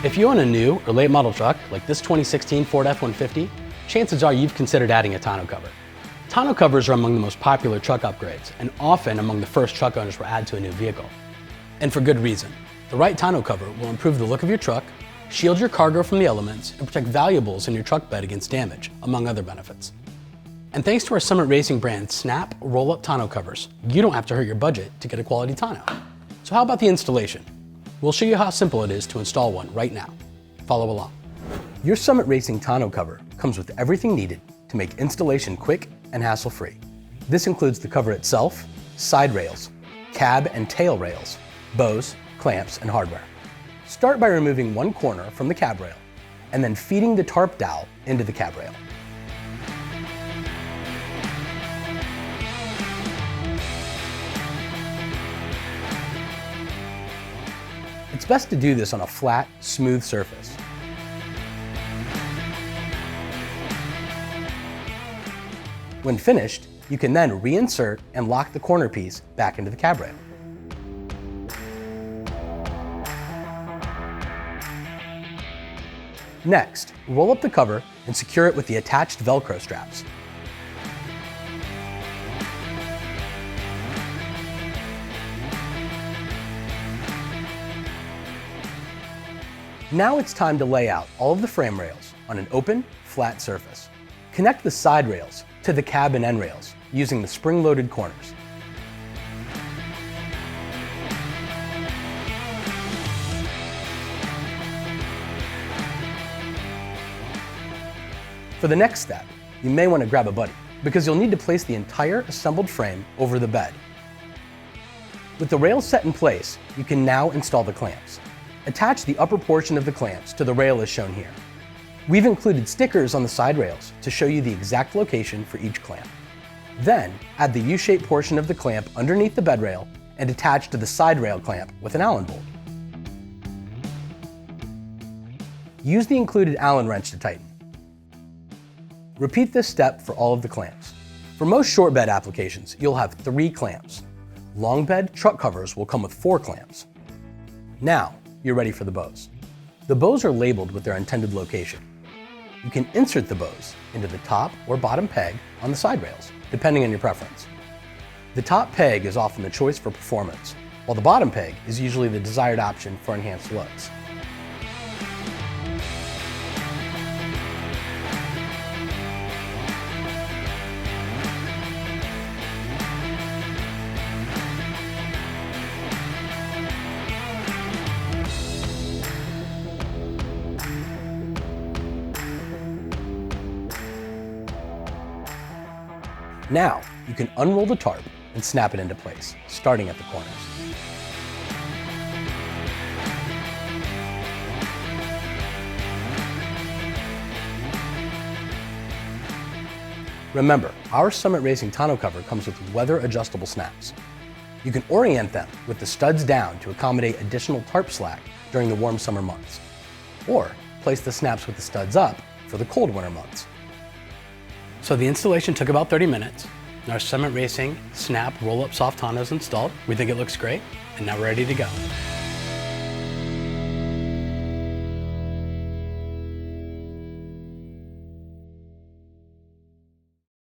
If you own a new or late model truck, like this 2016 Ford F150, chances are you've considered adding a tonneau cover. Tonneau covers are among the most popular truck upgrades, and often among the first truck owners will add to a new vehicle. And for good reason. The right tonneau cover will improve the look of your truck, shield your cargo from the elements, and protect valuables in your truck bed against damage, among other benefits. And thanks to our Summit Racing brand Snap roll-up tonneau covers, you don't have to hurt your budget to get a quality tonneau. So how about the installation? We'll show you how simple it is to install one right now. Follow along. Your Summit Racing tonneau cover comes with everything needed to make installation quick and hassle-free. This includes the cover itself, side rails, cab and tail rails, bows, clamps, and hardware. Start by removing one corner from the cab rail and then feeding the tarp dowel into the cab rail. It's best to do this on a flat, smooth surface. When finished, you can then reinsert and lock the corner piece back into the cab rail. Next, roll up the cover and secure it with the attached Velcro straps. Now it's time to lay out all of the frame rails on an open, flat surface. Connect the side rails to the cab and end rails using the spring-loaded corners. For the next step, you may want to grab a buddy, because you'll need to place the entire assembled frame over the bed. With the rails set in place, you can now install the clamps. Attach the upper portion of the clamps to the rail as shown here. We've included stickers on the side rails to show you the exact location for each clamp. Then, add the U-shaped portion of the clamp underneath the bed rail and attach to the side rail clamp with an Allen bolt. Use the included Allen wrench to tighten. Repeat this step for all of the clamps. For most short bed applications, you'll have 3 clamps. Long bed truck covers will come with 4 clamps. Now, you're ready for the bows. The bows are labeled with their intended location. You can insert the bows into the top or bottom peg on the side rails, depending on your preference. The top peg is often the choice for performance, while the bottom peg is usually the desired option for enhanced looks. Now, you can unroll the tarp and snap it into place, starting at the corners. Remember, our Summit Racing tonneau cover comes with weather-adjustable snaps. You can orient them with the studs down to accommodate additional tarp slack during the warm summer months, or place the snaps with the studs up for the cold winter months. So the installation took about 30 minutes. Our Summit Racing Snap roll-up soft tonneau is installed. We think it looks great, and now we're ready to go.